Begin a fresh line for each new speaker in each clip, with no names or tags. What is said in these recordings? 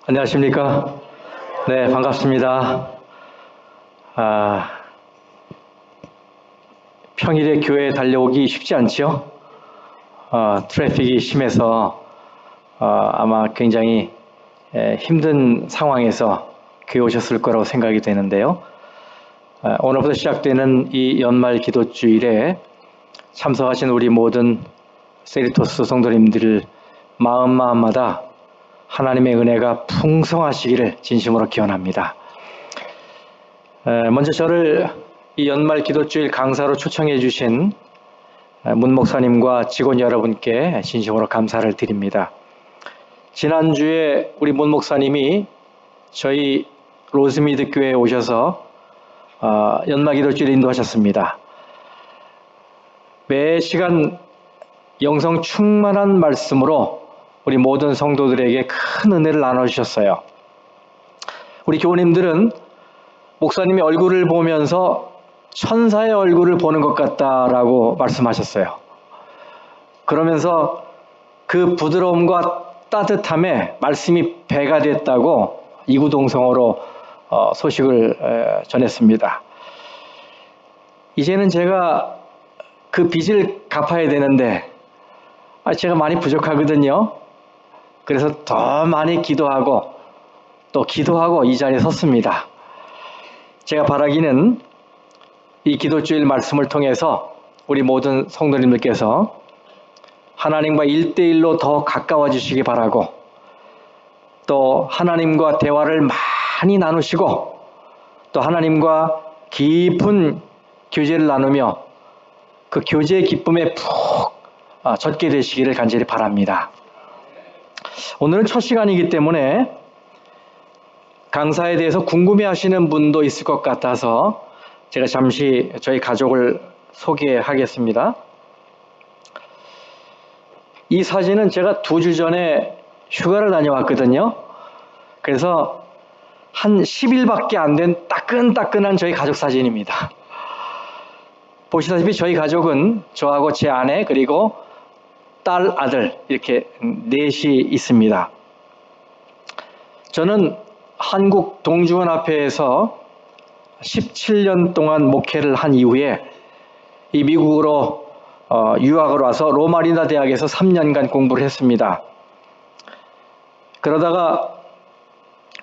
안녕하십니까? 네, 반갑습니다. 평일에 교회에 달려오기 쉽지 않죠? 트래픽이 심해서 아마 굉장히 힘든 상황에서 교회 오셨을 거라고 생각이 되는데요. 오늘부터 시작되는 이 연말 기도주일에 참석하신 우리 모든 세리토스 성도님들 마음마다 하나님의 은혜가 풍성하시기를 진심으로 기원합니다. 먼저 저를 이 연말 기도주일 강사로 초청해 주신 문 목사님과 직원 여러분께 진심으로 감사를 드립니다. 지난주에 우리 문 목사님이 저희 로즈미드 교회에 오셔서 연말 기도주일 인도하셨습니다. 매 시간 영성 충만한 말씀으로 우리 모든 성도들에게 큰 은혜를 나눠주셨어요. 우리 교우님들은 목사님의 얼굴을 보면서 천사의 얼굴을 보는 것 같다라고 말씀하셨어요. 그러면서 그 부드러움과 따뜻함에 말씀이 배가 됐다고 이구동성으로 소식을 전했습니다. 이제는 제가 그 빚을 갚아야 되는데 제가 많이 부족하거든요. 그래서 더 많이 기도하고 또 기도하고 이 자리에 섰습니다. 제가 바라기는 이 기도주일 말씀을 통해서 우리 모든 성도님들께서 하나님과 1대1로 더 가까워지시기 바라고, 또 하나님과 대화를 많이 나누시고 또 하나님과 깊은 교제를 나누며 그 교제의 기쁨에 푹 젖게 되시기를 간절히 바랍니다. 오늘은 첫 시간이기 때문에 강사에 대해서 궁금해하시는 분도 있을 것 같아서 제가 잠시 저희 가족을 소개하겠습니다. 이 사진은 제가 2주 전에 휴가를 다녀왔거든요. 그래서 한 10일밖에 안 된 따끈따끈한 저희 가족 사진입니다. 보시다시피 저희 가족은 저하고 제 아내 그리고 딸, 아들 이렇게 넷이 있습니다. 저는 한국 동주원합회에서 17년 동안 목회를 한 이후에 이 미국으로 유학을 와서 로마리나 대학에서 3년간 공부를 했습니다. 그러다가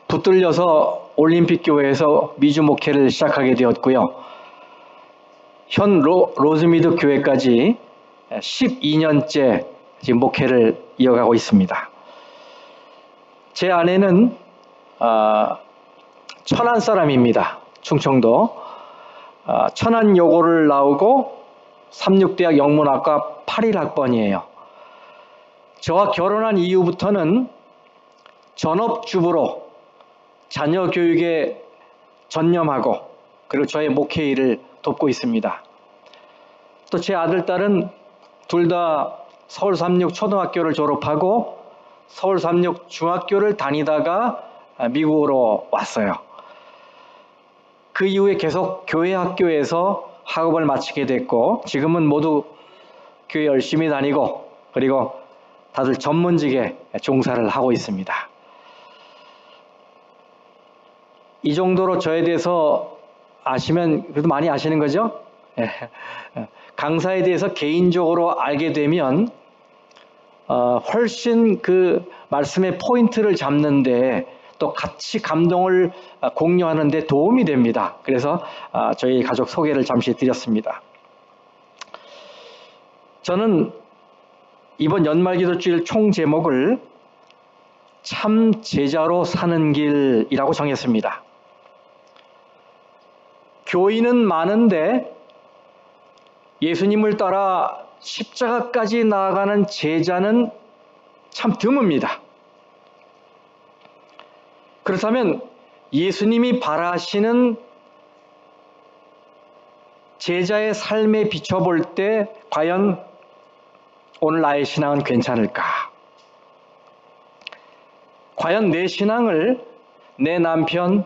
붙들려서 올림픽 교회에서 미주 목회를 시작하게 되었고요. 현 로즈미드 교회까지 12년째 지금 목회를 이어가고 있습니다. 제 아내는 천안 사람입니다. 충청도 천안여고를 나오고 삼육대학 영문학과 81학번이에요. 저와 결혼한 이후부터는 전업주부로 자녀 교육에 전념하고 그리고 저의 목회 일을 돕고 있습니다. 또 제 아들, 딸은 둘 다 서울 삼육 초등학교를 졸업하고 서울 삼육 중학교를 다니다가 미국으로 왔어요. 그 이후에 계속 교회 학교에서 학업을 마치게 됐고 지금은 모두 교회 열심히 다니고 그리고 다들 전문직에 종사를 하고 있습니다. 이 정도로 저에 대해서 아시면 그래도 많이 아시는 거죠? 강사에 대해서 개인적으로 알게 되면 훨씬 그 말씀의 포인트를 잡는데 또 같이 감동을 공유하는 데 도움이 됩니다. 그래서 저희 가족 소개를 잠시 드렸습니다. 저는 이번 연말기도주일 총 제목을 참 제자로 사는 길이라고 정했습니다. 교인은 많은데 예수님을 따라 십자가까지 나아가는 제자는 참 드뭅니다. 그렇다면 예수님이 바라시는 제자의 삶에 비춰볼 때 과연 오늘 나의 신앙은 괜찮을까? 과연 내 신앙을 내 남편,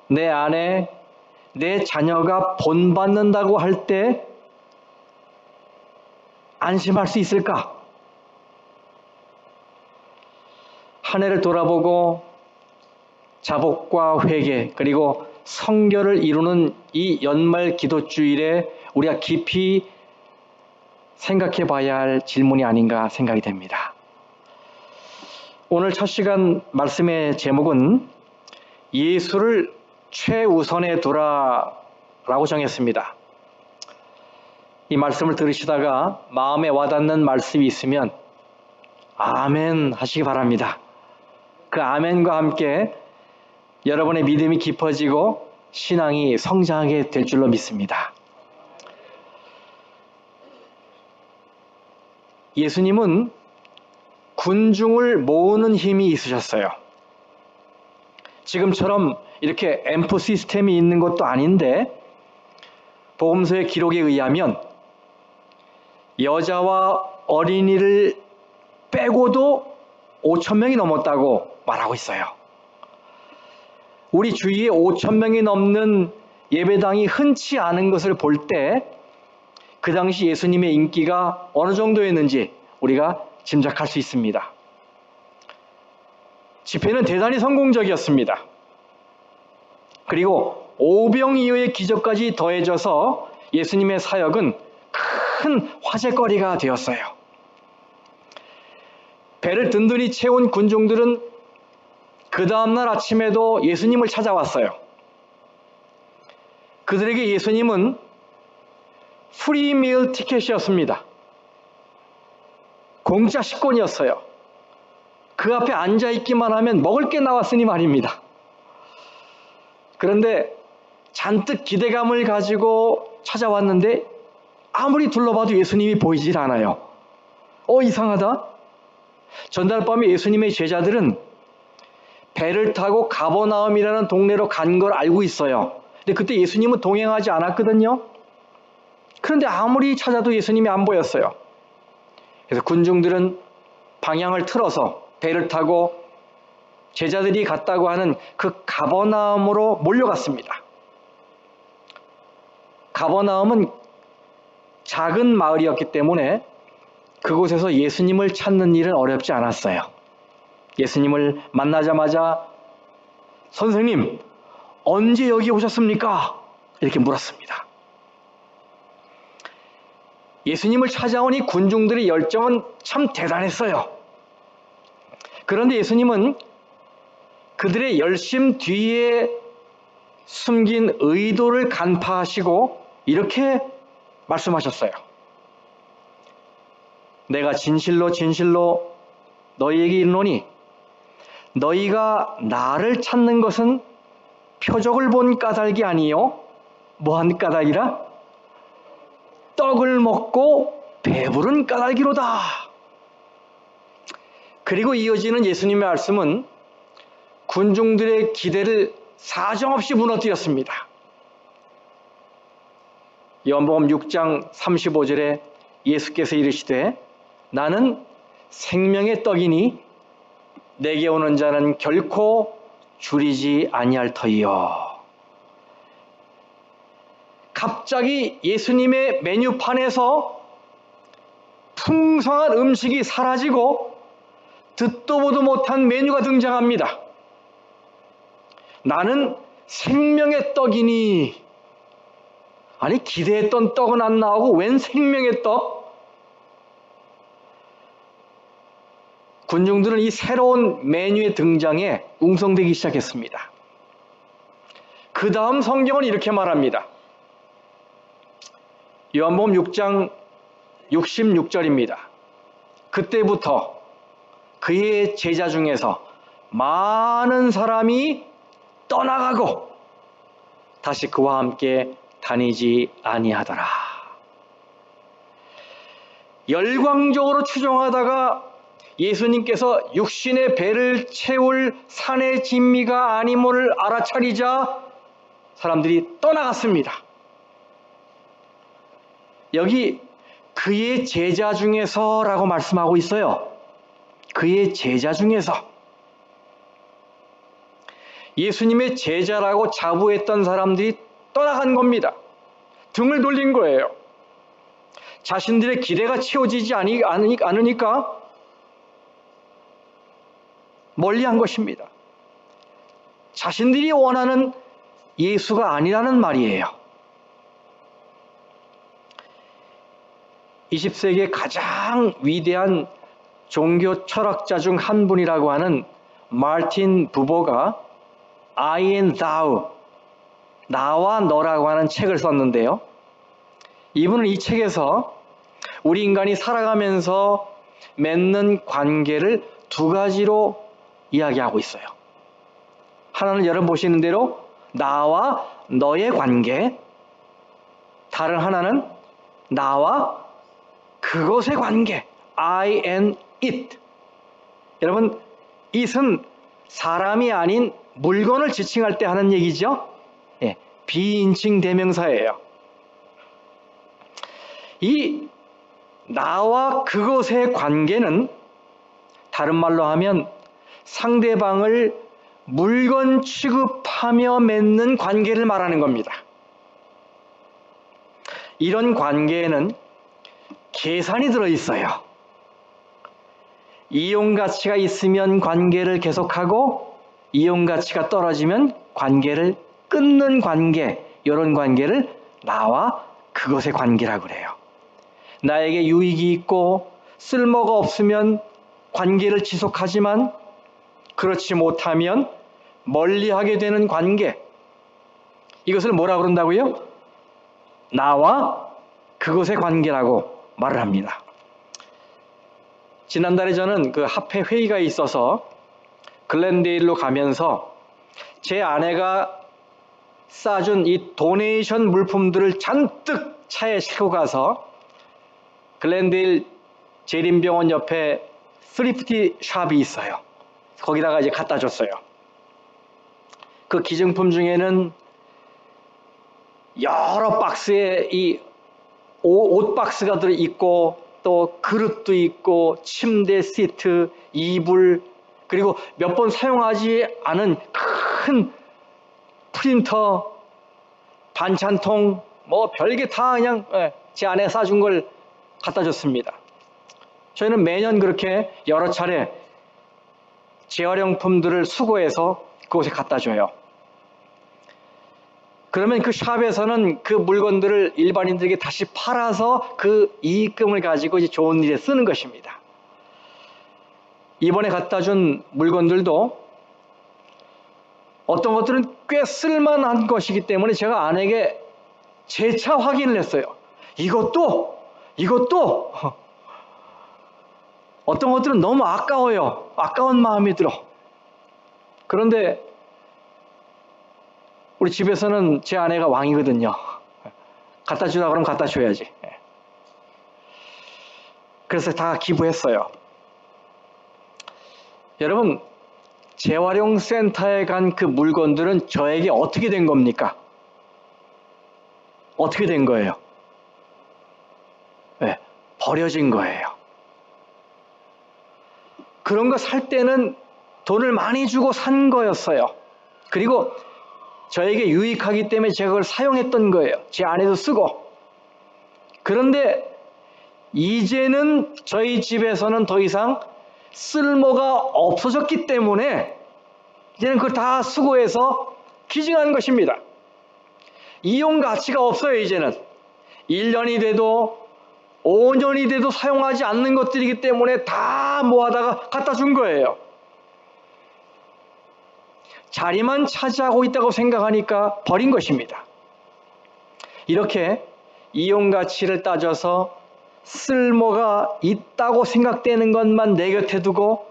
내 아내, 내 자녀가 본받는다고 할 때 안심할 수 있을까? 한 해를 돌아보고 자복과 회개 그리고 성결을 이루는 이 연말 기도주일에 우리가 깊이 생각해 봐야 할 질문이 아닌가 생각이 됩니다. 오늘 첫 시간 말씀의 제목은 예수를 최우선에 두라라고 정했습니다. 이 말씀을 들으시다가 마음에 와닿는 말씀이 있으면 아멘 하시기 바랍니다. 그 아멘과 함께 여러분의 믿음이 깊어지고 신앙이 성장하게 될 줄로 믿습니다. 예수님은 군중을 모으는 힘이 있으셨어요. 지금처럼 이렇게 앰프 시스템이 있는 것도 아닌데 복음서의 기록에 의하면 여자와 어린이를 빼고도 5,000명이 넘었다고 말하고 있어요. 우리 주위에 5,000명이 넘는 예배당이 흔치 않은 것을 볼 때 그 당시 예수님의 인기가 어느 정도였는지 우리가 짐작할 수 있습니다. 집회는 대단히 성공적이었습니다. 그리고 오병이어의 기적까지 더해져서 예수님의 사역은 큰 화제거리가 되었어요. 배를 든든히 채운 군중들은 그 다음날 아침에도 예수님을 찾아왔어요. 그들에게 예수님은 프리밀 티켓이었습니다. 공짜 식권이었어요. 그 앞에 앉아있기만 하면 먹을 게 나왔으니 말입니다. 그런데 잔뜩 기대감을 가지고 찾아왔는데 아무리 둘러봐도 예수님이 보이질 않아요. 이상하다. 전날 밤에 예수님의 제자들은 배를 타고 가버나움이라는 동네로 간 걸 알고 있어요. 근데 그때 예수님은 동행하지 않았거든요. 그런데 아무리 찾아도 예수님이 안 보였어요. 그래서 군중들은 방향을 틀어서 배를 타고 제자들이 갔다고 하는 그 가버나움으로 몰려갔습니다. 가버나움은 작은 마을이었기 때문에 그곳에서 예수님을 찾는 일은 어렵지 않았어요. 예수님을 만나자마자 선생님, 언제 여기 오셨습니까? 이렇게 물었습니다. 예수님을 찾아온 이 군중들의 열정은 참 대단했어요. 그런데 예수님은 그들의 열심 뒤에 숨긴 의도를 간파하시고 이렇게 말씀하셨어요. 내가 진실로 진실로 너희에게 이르노니 너희가 나를 찾는 것은 표적을 본 까닭이 아니요 뭐한 까닭이라? 떡을 먹고 배부른 까닭이로다. 그리고 이어지는 예수님의 말씀은 군중들의 기대를 사정없이 무너뜨렸습니다. 요한복음 6장 35절에 예수께서 이르시되 나는 생명의 떡이니 내게 오는 자는 결코 줄이지 아니할 터이요. 갑자기 예수님의 메뉴판에서 풍성한 음식이 사라지고 듣도 보도 못한 메뉴가 등장합니다. 나는 생명의 떡이니, 아니 기대했던 떡은 안 나오고 웬 생명의 떡? 군중들은 이 새로운 메뉴의 등장에 웅성대기 시작했습니다. 그 다음 성경은 이렇게 말합니다. 요한복음 6장 66절입니다. 그때부터 그의 제자 중에서 많은 사람이 떠나가고 다시 그와 함께 다니지 아니하더라. 열광적으로 추종하다가 예수님께서 육신의 배를 채울 산의 진미가 아님을 알아차리자 사람들이 떠나갔습니다. 여기 그의 제자 중에서라고 말씀하고 있어요. 그의 제자 중에서. 예수님의 제자라고 자부했던 사람들이 떠나간 겁니다. 등을 돌린 거예요. 자신들의 기대가 채워지지 않으니까 멀리한 것입니다. 자신들이 원하는 예수가 아니라는 말이에요. 20세기의 가장 위대한 종교 철학자 중 한 분이라고 하는 마르틴 부버가 I and Thou, 나와 너라고 하는 책을 썼는데요. 이분은 이 책에서 우리 인간이 살아가면서 맺는 관계를 두 가지로 이야기하고 있어요. 하나는 여러분 보시는 대로 나와 너의 관계, 다른 하나는 나와 그것의 관계, I and it. 여러분, it은 사람이 아닌 물건을 지칭할 때 하는 얘기죠. 예, 비인칭 대명사예요. 이 나와 그것의 관계는 다른 말로 하면 상대방을 물건 취급하며 맺는 관계를 말하는 겁니다. 이런 관계에는 계산이 들어있어요. 이용 가치가 있으면 관계를 계속하고 이용 가치가 떨어지면 관계를 끊는 관계, 이런 관계를 나와 그것의 관계라고 그래요. 나에게 유익이 있고 쓸모가 없으면 관계를 지속하지만 그렇지 못하면 멀리하게 되는 관계, 이것을 뭐라고 그런다고요? 나와 그것의 관계라고 말을 합니다. 지난달에 저는 그 합회 회의가 있어서 글렌데일로 가면서 제 아내가 싸준 이 도네이션 물품들을 잔뜩 차에 싣고 가서 글렌데일 재림병원 옆에 스리프티 샵이 있어요. 거기다가 이제 갖다 줬어요. 그 기증품 중에는 여러 박스에 이 옷 박스가 들어있고 또 그릇도 있고 침대 시트, 이불, 그리고 몇 번 사용하지 않은 큰 프린터, 반찬통, 뭐 별게 다 그냥 제 아내가 싸준 걸 갖다 줬습니다. 저희는 매년 그렇게 여러 차례 재활용품들을 수거해서 그곳에 갖다 줘요. 그러면 그 샵에서는 그 물건들을 일반인들에게 다시 팔아서 그 이익금을 가지고 이제 좋은 일에 쓰는 것입니다. 이번에 갖다 준 물건들도 어떤 것들은 꽤 쓸만한 것이기 때문에 제가 아내에게 재차 확인을 했어요. 이것도 어떤 것들은 너무 아까워요. 아까운 마음이 들어. 그런데 우리 집에서는 제 아내가 왕이거든요. 갖다 주라 그러면 갖다 줘야지. 그래서 다 기부했어요. 여러분, 재활용 센터에 간 그 물건들은 저에게 어떻게 된 겁니까? 어떻게 된 거예요? 네, 버려진 거예요. 그런 거 살 때는 돈을 많이 주고 산 거였어요. 그리고 저에게 유익하기 때문에 제가 그걸 사용했던 거예요. 제 아내도 쓰고. 그런데 이제는 저희 집에서는 더 이상 쓸모가 없어졌기 때문에 이제는 그걸 다 수거해서 기증한 것입니다. 이용 가치가 없어요. 이제는 1년이 돼도 5년이 돼도 사용하지 않는 것들이기 때문에 다 모아다가 갖다 준 거예요. 자리만 차지하고 있다고 생각하니까 버린 것입니다. 이렇게 이용 가치를 따져서 쓸모가 있다고 생각되는 것만 내 곁에 두고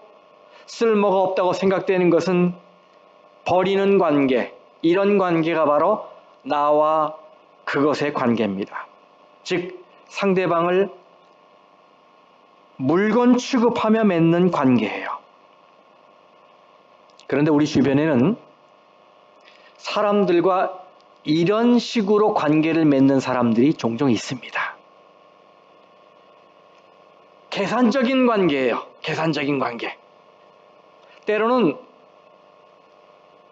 쓸모가 없다고 생각되는 것은 버리는 관계, 이런 관계가 바로 나와 그것의 관계입니다. 즉 상대방을 물건 취급하며 맺는 관계예요. 그런데 우리 주변에는 사람들과 이런 식으로 관계를 맺는 사람들이 종종 있습니다. 계산적인 관계예요. 계산적인 관계. 때로는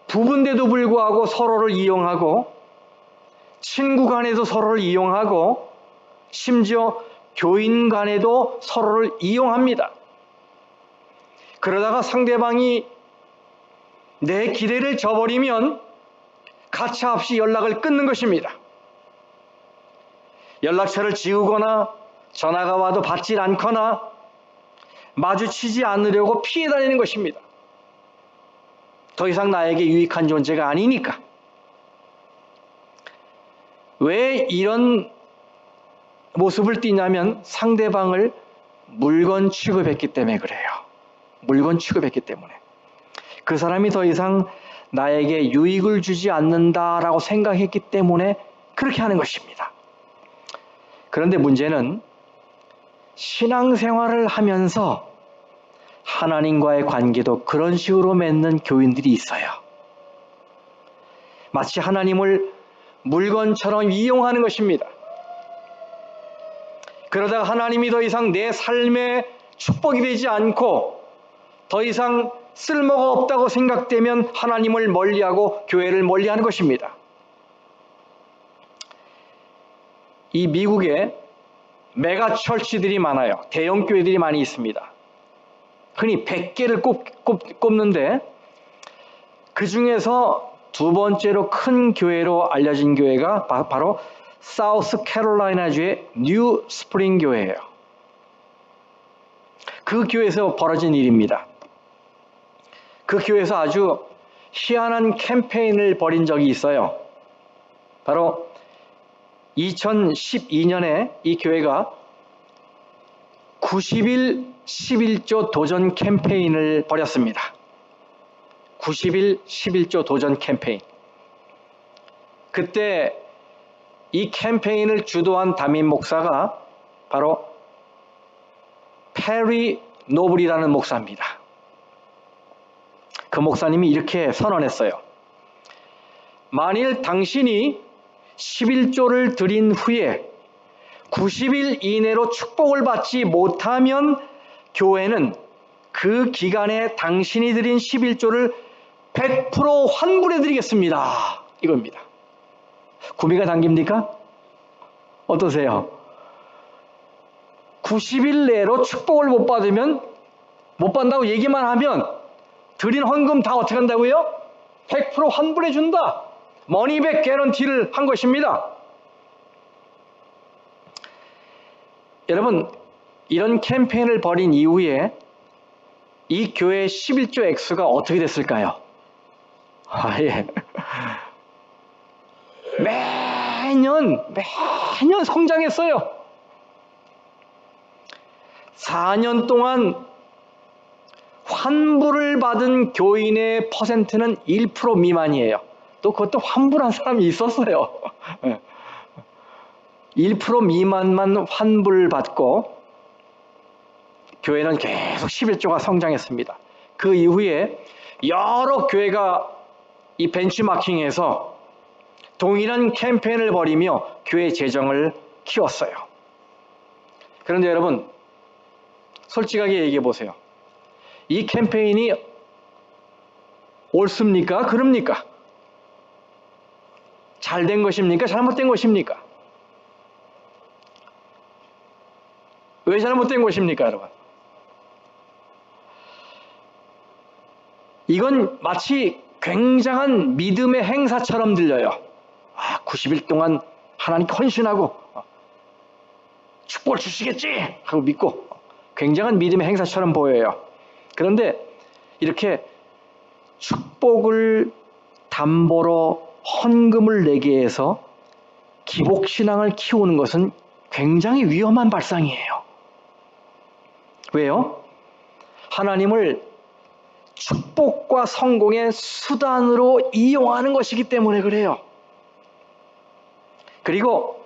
부부인데도 불구하고 서로를 이용하고 친구 간에도 서로를 이용하고 심지어 교인 간에도 서로를 이용합니다. 그러다가 상대방이 내 기대를 저버리면 가차없이 연락을 끊는 것입니다. 연락처를 지우거나 전화가 와도 받질 않거나 마주치지 않으려고 피해 다니는 것입니다. 더 이상 나에게 유익한 존재가 아니니까. 왜 이런 모습을 띠냐면 상대방을 물건 취급했기 때문에 그래요. 물건 취급했기 때문에. 그 사람이 더 이상 나에게 유익을 주지 않는다라고 생각했기 때문에 그렇게 하는 것입니다. 그런데 문제는 신앙생활을 하면서 하나님과의 관계도 그런 식으로 맺는 교인들이 있어요. 마치 하나님을 물건처럼 이용하는 것입니다. 그러다가 하나님이 더 이상 내 삶에 축복이 되지 않고 더 이상 쓸모가 없다고 생각되면 하나님을 멀리하고 교회를 멀리하는 것입니다. 이 미국에 메가 철치들이 많아요. 대형 교회들이 많이 있습니다. 흔히 100개를 꼽는데 그 중에서 두 번째로 큰 교회로 알려진 교회가 바로 사우스 캐롤라이나주의 뉴 스프링 교회예요. 그 교회에서 벌어진 일입니다. 그 교회에서 아주 희한한 캠페인을 벌인 적이 있어요. 바로 2012년에 이 교회가 90일 11조 도전 캠페인을 벌였습니다. 90일 11조 도전 캠페인. 그때 이 캠페인을 주도한 담임 목사가 바로 페리 노블이라는 목사입니다. 그 목사님이 이렇게 선언했어요. 만일 당신이 11조를 드린 후에 90일 이내로 축복을 받지 못하면 교회는 그 기간에 당신이 드린 11조를 100% 환불해 드리겠습니다. 이겁니다. 구미가 당깁니까? 어떠세요? 90일 내로 축복을 못 받는다고 얘기만 하면 드린 헌금 다 어떻게 한다고요? 100% 환불해 준다. 머니백 개런티를 한 것입니다. 여러분, 이런 캠페인을 벌인 이후에 이 교회의 11조 액수가 어떻게 됐을까요? 예. 매년 성장했어요. 4년 동안 환불을 받은 교인의 퍼센트는 1% 미만이에요. 또 그것도 환불한 사람이 있었어요. 1% 미만만 환불받고 교회는 계속 11조가 성장했습니다. 그 이후에 여러 교회가 이 벤치마킹에서 동일한 캠페인을 벌이며 교회 재정을 키웠어요. 그런데 여러분, 솔직하게 얘기해 보세요. 이 캠페인이 옳습니까? 그럽니까? 잘된 것입니까? 잘못된 것입니까? 왜 잘못된 것입니까, 여러분? 이건 마치 굉장한 믿음의 행사처럼 들려요. 90일 동안 하나님께 헌신하고 축복을 주시겠지 하고 믿고 굉장한 믿음의 행사처럼 보여요. 그런데 이렇게 축복을 담보로 헌금을 내게 해서 기복신앙을 키우는 것은 굉장히 위험한 발상이에요. 왜요? 하나님을 축복과 성공의 수단으로 이용하는 것이기 때문에 그래요. 그리고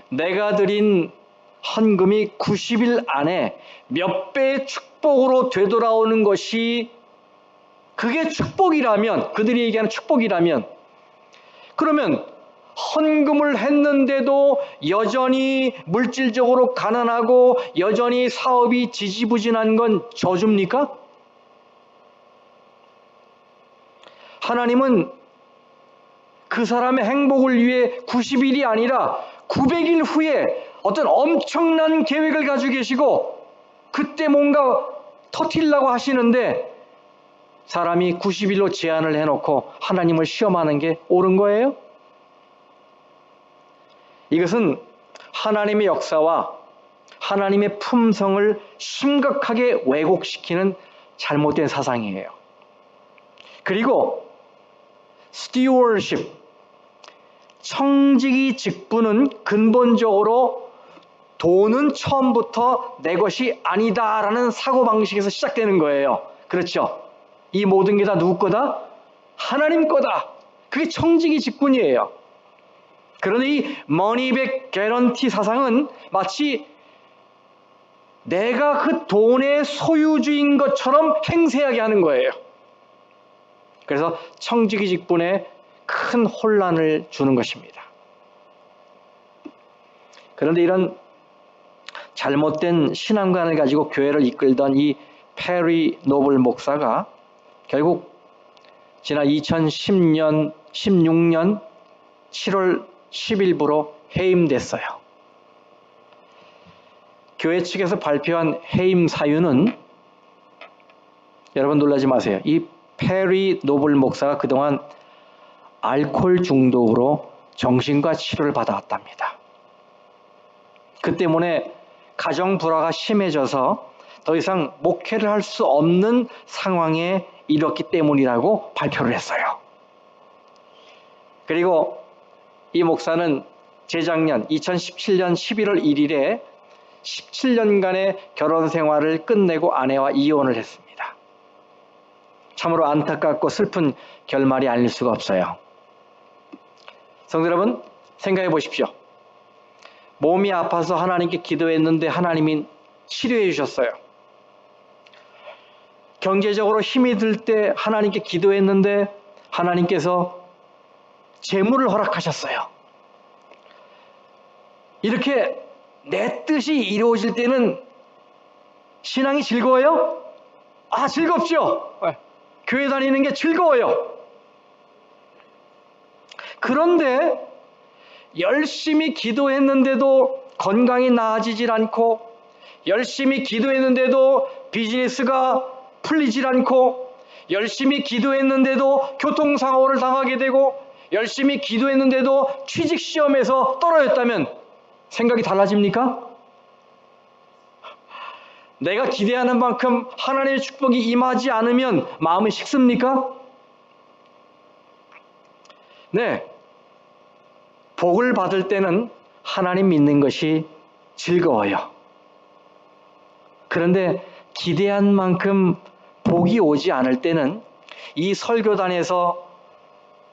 내가 드린 헌금이 90일 안에 몇 배의 축복으로 되돌아오는 것이 그게 축복이라면, 그들이 얘기하는 축복이라면, 그러면 헌금을 했는데도 여전히 물질적으로 가난하고 여전히 사업이 지지부진한 건 저주입니까? 하나님은 그 사람의 행복을 위해 90일이 아니라 900일 후에 어떤 엄청난 계획을 가지고 계시고 그때 뭔가 터뜨리려고 하시는데 사람이 90일로 제한을 해놓고 하나님을 시험하는 게 옳은 거예요? 이것은 하나님의 역사와 하나님의 품성을 심각하게 왜곡시키는 잘못된 사상이에요. 그리고 stewardship, 청지기 직분은 근본적으로 돈은 처음부터 내 것이 아니다라는 사고방식에서 시작되는 거예요. 그렇죠? 이 모든 게 다 누구 거다? 하나님 거다. 그게 청지기 직분이에요. 그런데 이 머니백 개런티 사상은 마치 내가 그 돈의 소유주인 것처럼 행세하게 하는 거예요. 그래서 청지기 직분에 큰 혼란을 주는 것입니다. 그런데 이런 잘못된 신앙관을 가지고 교회를 이끌던 이 페리 노블 목사가 결국 지난 2010년, 16년 7월 10일부로 해임됐어요. 교회 측에서 발표한 해임 사유는 여러분 놀라지 마세요. 이 페리 노블 목사가 그동안 알코올 중독으로 정신과 치료를 받아왔답니다. 그 때문에 가정 불화가 심해져서 더 이상 목회를 할 수 없는 상황에 이뤘기 때문이라고 발표를 했어요. 그리고 이 목사는 재작년 2017년 11월 1일에 17년간의 결혼 생활을 끝내고 아내와 이혼을 했습니다. 참으로 안타깝고 슬픈 결말이 아닐 수가 없어요. 성도 여러분, 생각해 보십시오. 몸이 아파서 하나님께 기도했는데 하나님이 치료해 주셨어요. 경제적으로 힘이 들 때 하나님께 기도했는데 하나님께서 재물을 허락하셨어요. 이렇게 내 뜻이 이루어질 때는 신앙이 즐거워요? 아, 즐겁죠? 교회 다니는 게 즐거워요. 그런데 열심히 기도했는데도 건강이 나아지질 않고 열심히 기도했는데도 비즈니스가 풀리질 않고 열심히 기도했는데도 교통사고를 당하게 되고 열심히 기도했는데도 취직시험에서 떨어졌다면 생각이 달라집니까? 내가 기대하는 만큼 하나님의 축복이 임하지 않으면 마음이 식습니까? 네. 복을 받을 때는 하나님 믿는 것이 즐거워요. 그런데 기대한 만큼 복이 오지 않을 때는 이 설교단에서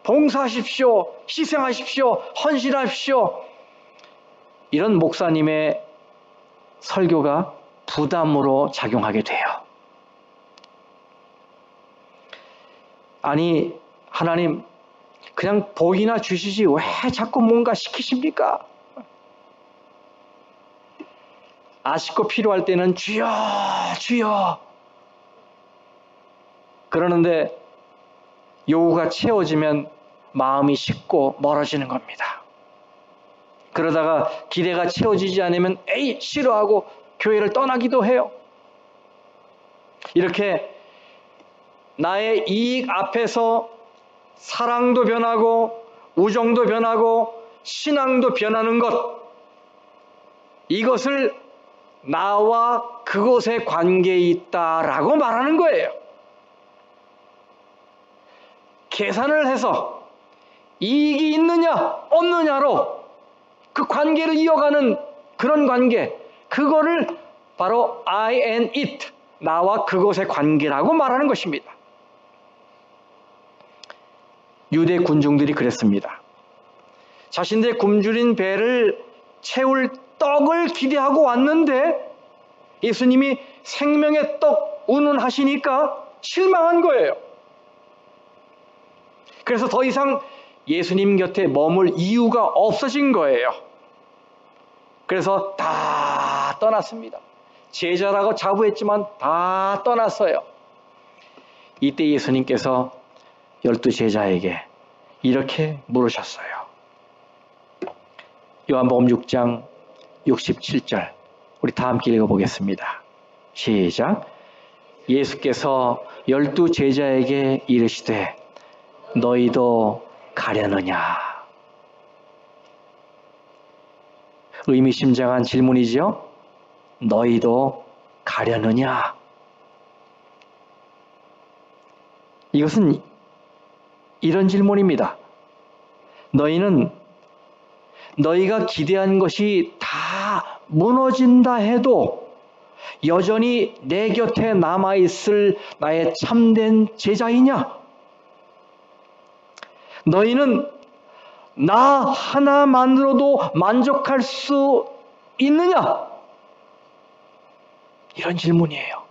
봉사하십시오, 희생하십시오, 헌신하십시오, 이런 목사님의 설교가 부담으로 작용하게 돼요. 아니, 하나님 그냥 복이나 주시지 왜 자꾸 뭔가 시키십니까? 아쉽고 필요할 때는 주여 주여 그러는데 요구가 채워지면 마음이 식고 멀어지는 겁니다. 그러다가 기대가 채워지지 않으면 에이 싫어하고 교회를 떠나기도 해요. 이렇게 나의 이익 앞에서 사랑도 변하고 우정도 변하고 신앙도 변하는 것, 이것을 나와 그곳의 관계에 있다라고 말하는 거예요. 계산을 해서 이익이 있느냐 없느냐로 그 관계를 이어가는 그런 관계, 그거를 바로 I and it, 나와 그곳의 관계라고 말하는 것입니다. 유대 군중들이 그랬습니다. 자신들의 굶주린 배를 채울 떡을 기대하고 왔는데 예수님이 생명의 떡 운운하시니까 실망한 거예요. 그래서 더 이상 예수님 곁에 머물 이유가 없어진 거예요. 그래서 다 떠났습니다. 제자라고 자부했지만 다 떠났어요. 이때 예수님께서 12 제자에게 이렇게 물으셨어요. 요한복음 6장 67절 우리 다 함께 읽어보겠습니다. 시작. 예수께서 12 제자에게 이르시되 너희도 가려느냐. 의미심장한 질문이죠. 너희도 가려느냐. 이것은 이런 질문입니다. 너희는 너희가 기대한 것이 다 무너진다 해도 여전히 내 곁에 남아있을 나의 참된 제자이냐? 너희는 나 하나만으로도 만족할 수 있느냐? 이런 질문이에요.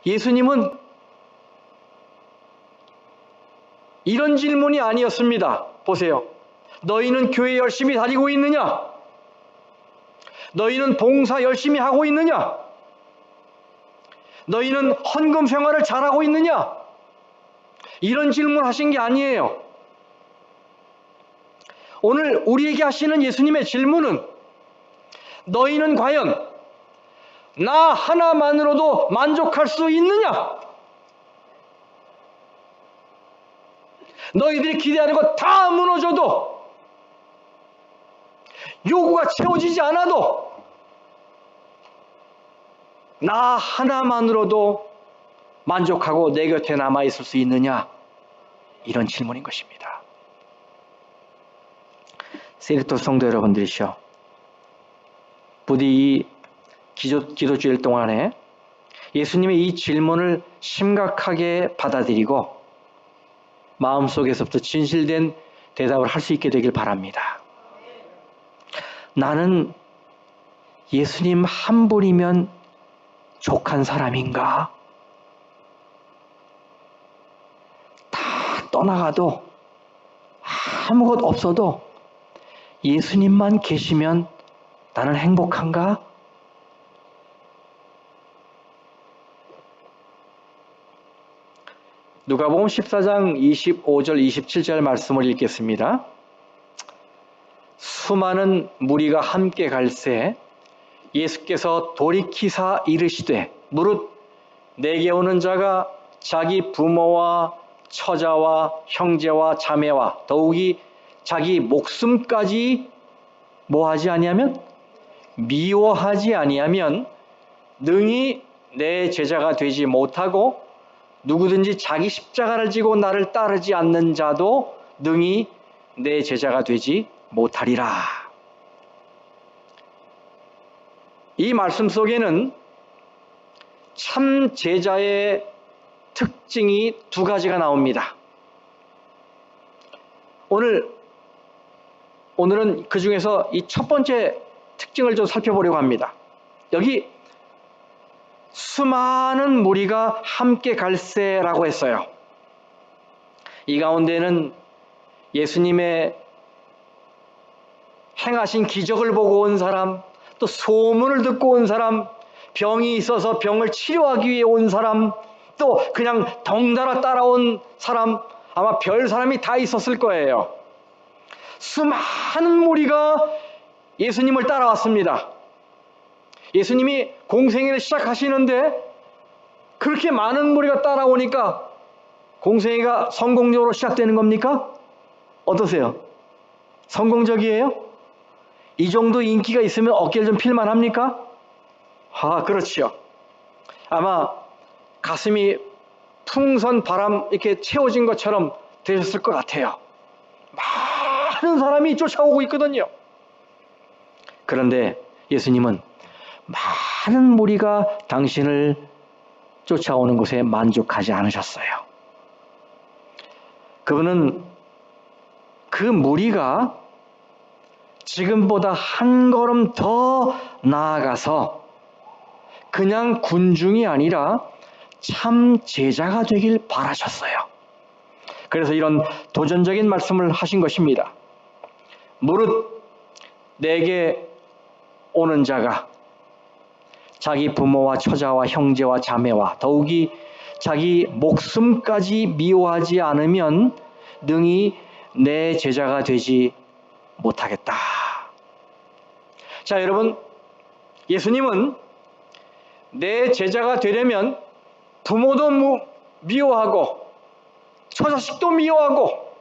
예수님은 이런 질문이 아니었습니다. 보세요. 너희는 교회 열심히 다니고 있느냐? 너희는 봉사 열심히 하고 있느냐? 너희는 헌금 생활을 잘하고 있느냐? 이런 질문을 하신 게 아니에요. 오늘 우리에게 하시는 예수님의 질문은 너희는 과연 나 하나만으로도 만족할 수 있느냐? 너희들이 기대하는 것 다 무너져도 요구가 채워지지 않아도 나 하나만으로도 만족하고 내 곁에 남아있을 수 있느냐? 이런 질문인 것입니다. 세리토 성도 여러분들이시여, 부디 이 기도주일 동안에 예수님의 이 질문을 심각하게 받아들이고 마음속에서부터 진실된 대답을 할 수 있게 되길 바랍니다. 나는 예수님 한 분이면 족한 사람인가? 다 떠나가도 아무것 없어도 예수님만 계시면 나는 행복한가? 누가복음 14장 25절 27절 말씀을 읽겠습니다. 수많은 무리가 함께 갈새 예수께서 돌이키사 이르시되 무릇 내게 오는 자가 자기 부모와 처자와 형제와 자매와 더욱이 자기 목숨까지 뭐하지 아니하면? 미워하지 아니하면 능히 내 제자가 되지 못하고 누구든지 자기 십자가를 지고 나를 따르지 않는 자도 능히 내 제자가 되지 못하리라. 이 말씀 속에는 참 제자의 특징이 두 가지가 나옵니다. 오늘은 그 중에서 이 첫 번째 특징을 좀 살펴보려고 합니다. 여기 수많은 무리가 함께 갈새라고 했어요. 이 가운데는 예수님의 행하신 기적을 보고 온 사람, 또 소문을 듣고 온 사람, 병이 있어서 병을 치료하기 위해 온 사람, 또 그냥 덩달아 따라온 사람, 아마 별 사람이 다 있었을 거예요. 수많은 무리가 예수님을 따라왔습니다. 예수님이 공생애를 시작하시는데 그렇게 많은 무리가 따라오니까 공생애가 성공적으로 시작되는 겁니까? 어떠세요? 성공적이에요? 이 정도 인기가 있으면 어깨를 좀 필만 합니까? 그렇지요. 아마 가슴이 풍선 바람 이렇게 채워진 것처럼 되셨을 것 같아요. 많은 사람이 쫓아오고 있거든요. 그런데 예수님은 많은 무리가 당신을 쫓아오는 것에 만족하지 않으셨어요. 그분은 그 무리가 지금보다 한 걸음 더 나아가서 그냥 군중이 아니라 참 제자가 되길 바라셨어요. 그래서 이런 도전적인 말씀을 하신 것입니다. 무릇 내게 오는 자가 자기 부모와 처자와 형제와 자매와 더욱이 자기 목숨까지 미워하지 않으면 능히 내 제자가 되지 못하겠다. 자, 여러분, 예수님은 내 제자가 되려면 부모도 미워하고 처자식도 미워하고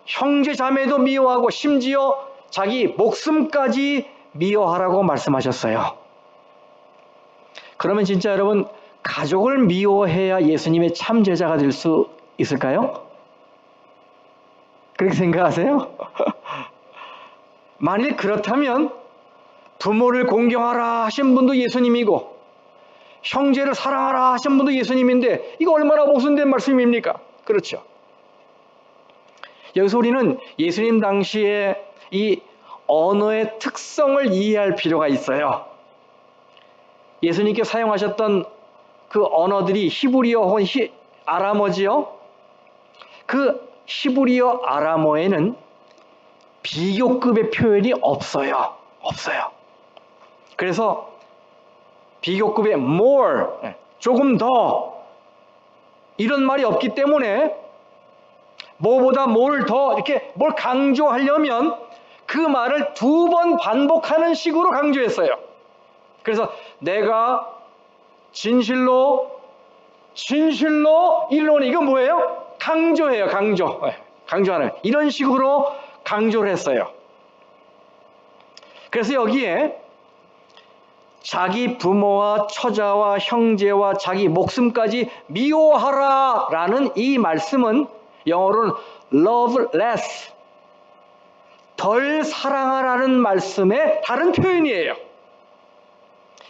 형제 자매도 미워하고 심지어 자기 목숨까지 미워하라고 말씀하셨어요. 그러면 진짜 여러분, 가족을 미워해야 예수님의 참 제자가 될 수 있을까요? 그렇게 생각하세요? 만일 그렇다면 부모를 공경하라 하신 분도 예수님이고 형제를 사랑하라 하신 분도 예수님인데 이거 얼마나 모순된 말씀입니까? 그렇죠. 여기서 우리는 예수님 당시에 이 언어의 특성을 이해할 필요가 있어요. 예수님께 사용하셨던 그 언어들이 히브리어 혹은 아람어지요. 그 히브리어 아람어에는 비교급의 표현이 없어요. 그래서 비교급의 more, 조금 더 이런 말이 없기 때문에 뭐보다 뭘 더 이렇게 뭘 강조하려면 그 말을 2번 반복하는 식으로 강조했어요. 그래서 내가 진실로 이르노니, 이건 뭐예요? 강조해요. 강조하는 이런 식으로 강조를 했어요. 그래서 여기에 자기 부모와 처자와 형제와 자기 목숨까지 미워하라 라는 이 말씀은 영어로는 love less, 덜 사랑하라는 말씀의 다른 표현이에요.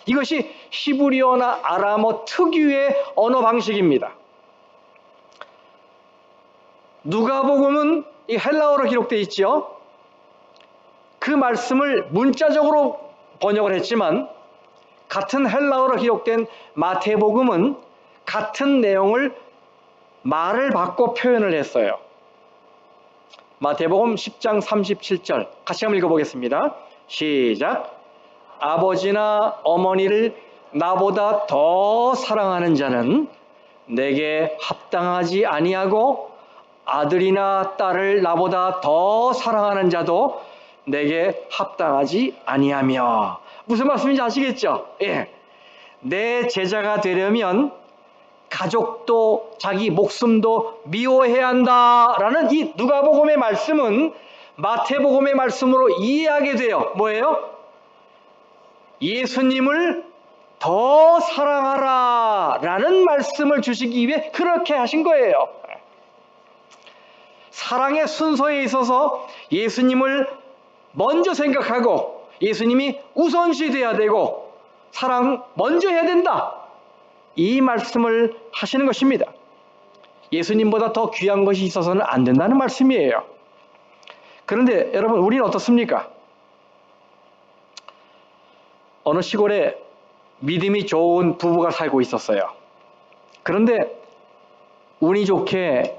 이것이 히브리어나 아람어 특유의 언어 방식입니다. 누가복음은 이 헬라어로 기록되어 있죠. 그 말씀을 문자적으로 번역을 했지만 같은 헬라어로 기록된 마태복음은 같은 내용을 말을 바꿔 표현을 했어요. 마태복음 10장 37절 같이 한번 읽어보겠습니다. 시작. 아버지나 어머니를 나보다 더 사랑하는 자는 내게 합당하지 아니하고 아들이나 딸을 나보다 더 사랑하는 자도 내게 합당하지 아니하며. 무슨 말씀인지 아시겠죠? 예. 내 제자가 되려면 가족도 자기 목숨도 미워해야 한다라는 이 누가복음의 말씀은 마태복음의 말씀으로 이해하게 돼요. 뭐예요? 예수님을 더 사랑하라 라는 말씀을 주시기 위해 그렇게 하신 거예요. 사랑의 순서에 있어서 예수님을 먼저 생각하고 예수님이 우선시 돼야 되고 사랑 먼저 해야 된다. 이 말씀을 하시는 것입니다. 예수님보다 더 귀한 것이 있어서는 안 된다는 말씀이에요. 그런데 여러분, 우리는 어떻습니까? 어느 시골에 믿음이 좋은 부부가 살고 있었어요. 그런데 운이 좋게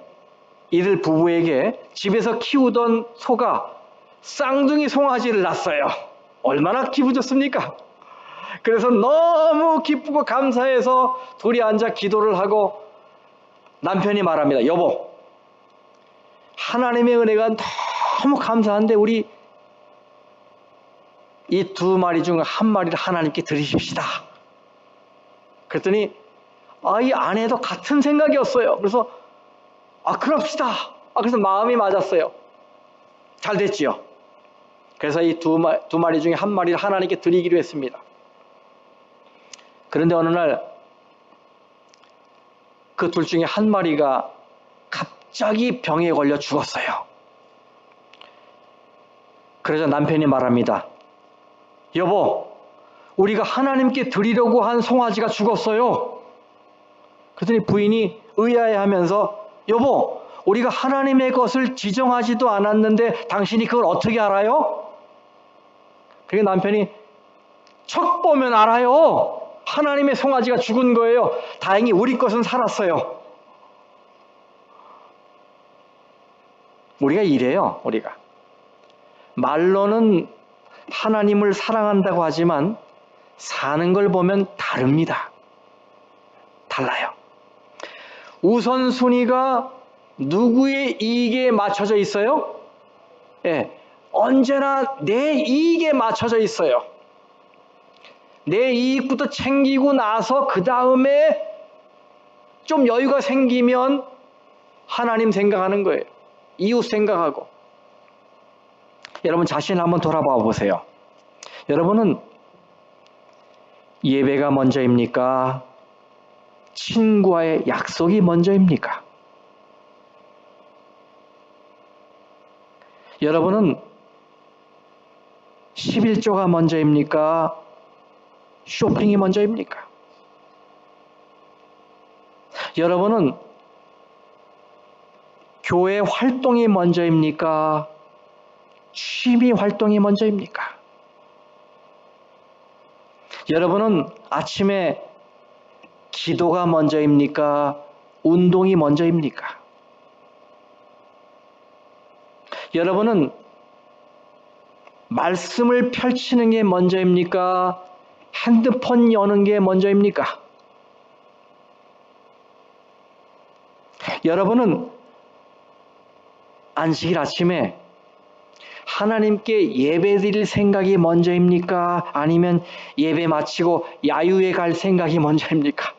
이들 부부에게 집에서 키우던 소가 쌍둥이 송아지를 낳았어요. 얼마나 기분 좋습니까? 그래서 너무 기쁘고 감사해서 둘이 앉아 기도를 하고 남편이 말합니다. 여보, 하나님의 은혜가 너무 감사한데 우리 이 2마리 중 1마리를 하나님께 드리십시다. 그랬더니 이 아내도 같은 생각이었어요. 그래서 그럽시다. 그래서 마음이 맞았어요. 잘 됐지요. 그래서 이 2마리 중에 1마리를 하나님께 드리기로 했습니다. 그런데 어느 날 그 둘 중에 1마리가 갑자기 병에 걸려 죽었어요. 그래서 남편이 말합니다. 여보, 우리가 하나님께 드리려고 한 송아지가 죽었어요. 그랬더니 부인이 의아해하면서 여보, 우리가 하나님의 것을 지정하지도 않았는데 당신이 그걸 어떻게 알아요? 그러니까 남편이 척 보면 알아요. 하나님의 송아지가 죽은 거예요. 다행히 우리 것은 살았어요. 우리가 이래요. 우리가 말로는 하나님을 사랑한다고 하지만 사는 걸 보면 다릅니다. 달라요. 우선순위가 누구의 이익에 맞춰져 있어요? 예, 언제나 내 이익에 맞춰져 있어요. 내 이익부터 챙기고 나서 그 다음에 좀 여유가 생기면 하나님 생각하는 거예요. 이웃 생각하고. 여러분 자신을 한번 돌아봐 보세요. 여러분은 예배가 먼저입니까? 친구와의 약속이 먼저입니까? 여러분은 11조가 먼저입니까? 쇼핑이 먼저입니까? 여러분은 교회 활동이 먼저입니까? 취미 활동이 먼저입니까? 여러분은 아침에 기도가 먼저입니까? 운동이 먼저입니까? 여러분은 말씀을 펼치는 게 먼저입니까? 핸드폰 여는 게 먼저입니까? 여러분은 안식일 아침에 하나님께 예배 드릴 생각이 먼저입니까? 아니면 예배 마치고 야유회 갈 생각이 먼저입니까?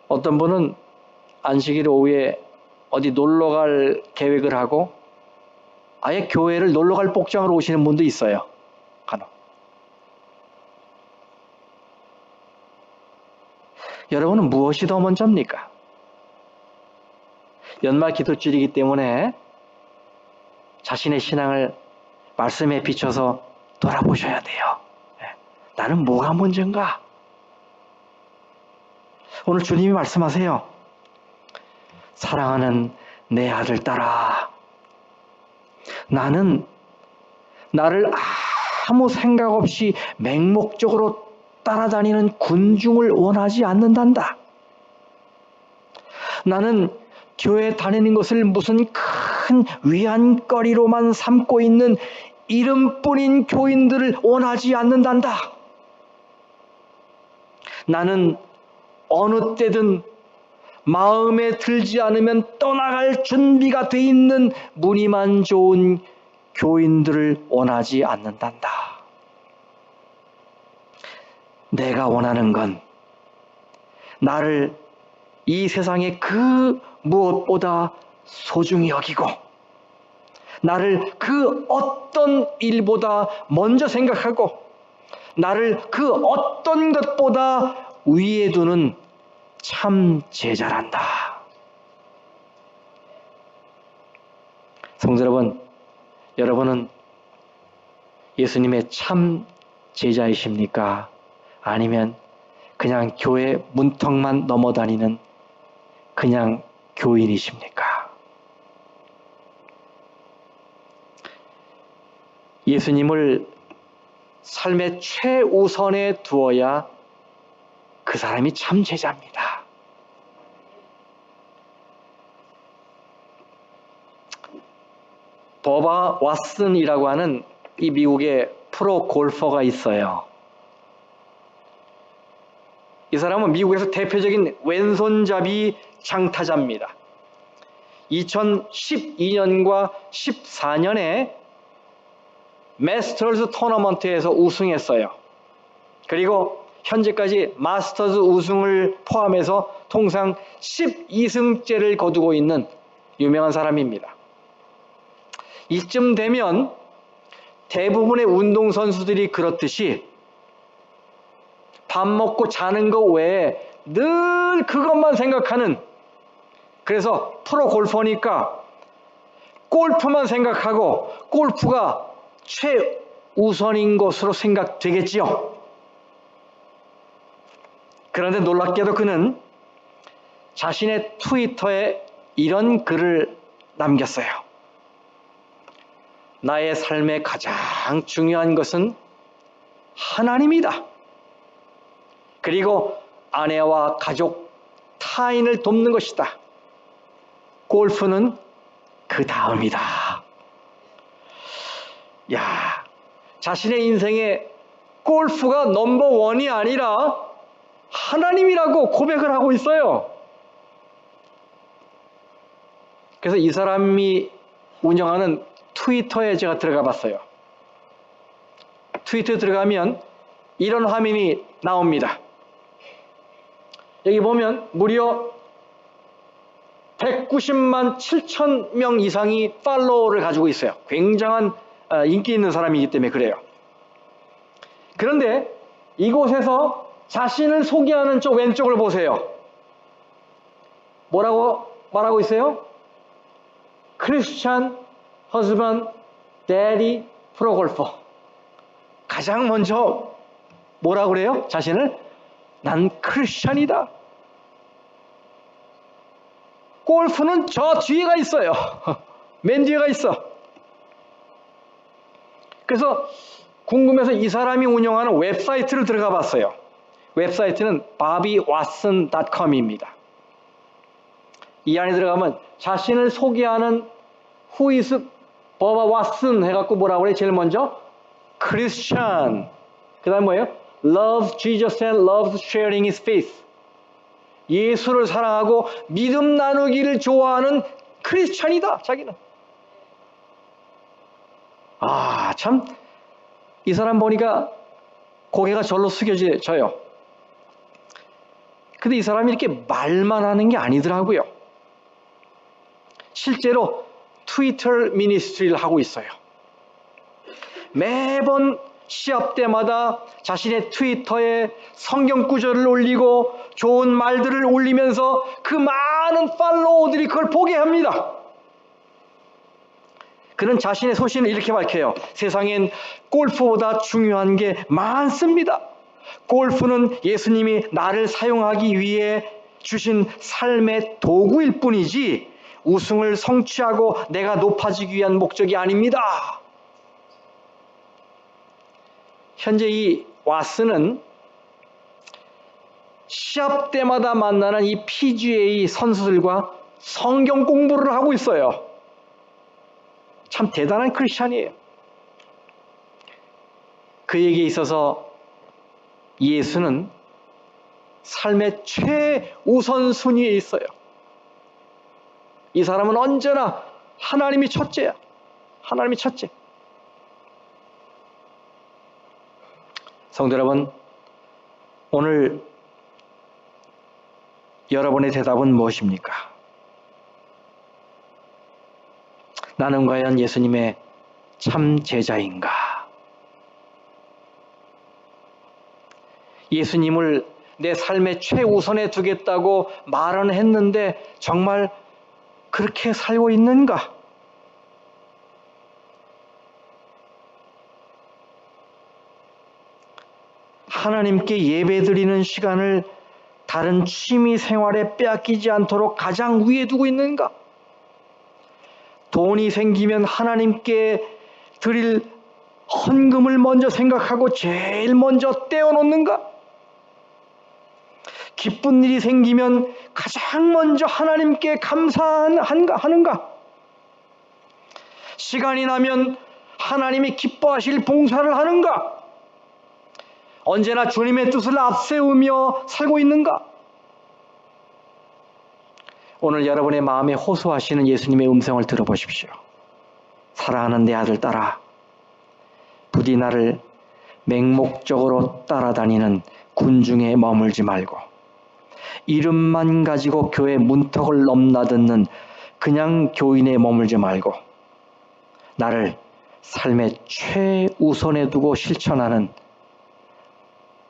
어떤 분은 안식일 오후에 어디 놀러 갈 계획을 하고 아예 교회를 놀러 갈 복장으로 오시는 분도 있어요. 간혹. 여러분은 무엇이 더 먼저입니까? 연말 기도주일이기 때문에 자신의 신앙을 말씀에 비춰서 돌아보셔야 돼요. 나는 뭐가 먼저인가? 오늘 주님이 말씀하세요. 사랑하는 내 아들딸아, 나는 나를 아무 생각 없이 맹목적으로 따라다니는 군중을 원하지 않는단다. 나는 교회 다니는 것을 무슨 큰 위안거리로만 삼고 있는 이름뿐인 교인들을 원하지 않는단다. 나는 어느 때든 마음에 들지 않으면 떠나갈 준비가 돼 있는 무늬만 좋은 교인들을 원하지 않는단다. 내가 원하는 건 나를 이 세상의 그 무엇보다 소중히 여기고 나를 그 어떤 일보다 먼저 생각하고 나를 그 어떤 것보다 위에 두는 참 제자란다. 성도 여러분, 여러분은 예수님의 참 제자이십니까? 아니면 그냥 교회 문턱만 넘어다니는 그냥 교인이십니까? 예수님을 삶의 최우선에 두어야 그 사람이 참 제자입니다. 버바 왓슨이라고 하는 이 미국의 프로 골퍼가 있어요. 이 사람은 미국에서 대표적인 왼손잡이 장타자입니다. 2012년과 14년에 마스터즈 토너먼트에서 우승했어요. 그리고 현재까지 마스터즈 우승을 포함해서 통상 12승째를 거두고 있는 유명한 사람입니다. 이쯤 되면 대부분의 운동선수들이 그렇듯이 밥 먹고 자는 것 외에 늘 그것만 생각하는, 그래서 프로 골퍼니까 골프만 생각하고 골프가 최우선인 것으로 생각되겠지요. 그런데 놀랍게도 그는 자신의 트위터에 이런 글을 남겼어요. 나의 삶의 가장 중요한 것은 하나님이다. 그리고 아내와 가족, 타인을 돕는 것이다. 골프는 그 다음이다. 야, 자신의 인생에 골프가 넘버원이 아니라 하나님이라고 고백을 하고 있어요. 그래서 이 사람이 운영하는 트위터에 제가 들어가 봤어요. 트위터에 들어가면 이런 화면이 나옵니다. 여기 보면 무려 190만 7천 명 이상이 팔로워를 가지고 있어요. 굉장한 인기 있는 사람이기 때문에 그래요. 그런데 이곳에서 자신을 소개하는 쪽 왼쪽을 보세요. 뭐라고 말하고 있어요? 크리스찬 허즈번 데디 프로골퍼. 가장 먼저 뭐라고 그래요? 자신을 난 크리스찬이다. 골프는 저 뒤에가 있어요. 맨 뒤에가 있어. 그래서 궁금해서 이 사람이 운영하는 웹사이트를 들어가 봤어요. 웹사이트는 bobbyWatson.com입니다. 이 안에 들어가면 자신을 소개하는 Who is Bob Watson 해갖고 뭐라고 그래? 제일 먼저 Christian. 그 다음 뭐예요? Loves Jesus and loves sharing his faith. 예수를 사랑하고 믿음 나누기를 좋아하는 크리스찬이다. 자기는. 참 이 사람 보니까 고개가 절로 숙여져요. 근데 이 사람이 이렇게 말만 하는 게 아니더라고요. 실제로 트위터 미니스트리를 하고 있어요. 매번 시합 때마다 자신의 트위터에 성경 구절을 올리고 좋은 말들을 올리면서 그 많은 팔로워들이 그걸 보게 합니다. 그는 자신의 소신을 이렇게 밝혀요. 세상엔 골프보다 중요한 게 많습니다. 골프는 예수님이 나를 사용하기 위해 주신 삶의 도구일 뿐이지 우승을 성취하고 내가 높아지기 위한 목적이 아닙니다. 현재 이 왓슨은 시합 때마다 만나는 이 PGA 선수들과 성경 공부를 하고 있어요. 참 대단한 크리스찬이에요. 그에게 있어서 예수는 삶의 최우선순위에 있어요. 이 사람은 언제나 하나님이 첫째야. 하나님이 첫째. 성도 여러분, 오늘 여러분의 대답은 무엇입니까? 나는 과연 예수님의 참 제자인가? 예수님을 내 삶의 최우선에 두겠다고 말은 했는데 정말 그렇게 살고 있는가? 하나님께 예배드리는 시간을 다른 취미 생활에 빼앗기지 않도록 가장 위에 두고 있는가? 돈이 생기면 하나님께 드릴 헌금을 먼저 생각하고 제일 먼저 떼어놓는가? 기쁜 일이 생기면 가장 먼저 하나님께 감사하는가? 시간이 나면 하나님이 기뻐하실 봉사를 하는가? 언제나 주님의 뜻을 앞세우며 살고 있는가? 오늘 여러분의 마음에 호소하시는 예수님의 음성을 들어보십시오. 사랑하는 내 아들 딸아, 부디 나를 맹목적으로 따라다니는 군중에 머물지 말고 이름만 가지고 교회 문턱을 넘나드는 그냥 교인에 머물지 말고 나를 삶의 최우선에 두고 실천하는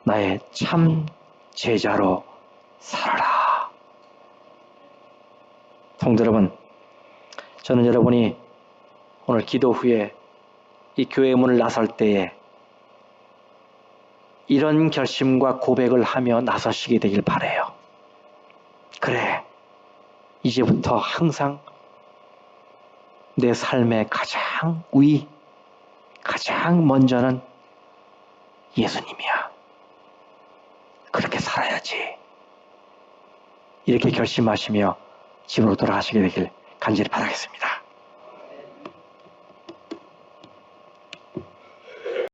나의 참 제자로 살아라. 성도 여러분, 저는 여러분이 오늘 기도 후에 이 교회 문을 나설 때에 이런 결심과 고백을 하며 나서시게 되길 바라요. 그래, 이제부터 항상 내 삶의 가장 가장 먼저는 예수님이야. 그렇게 살아야지. 이렇게 결심하시며 집으로 돌아가시게 되길 간절히 바라겠습니다.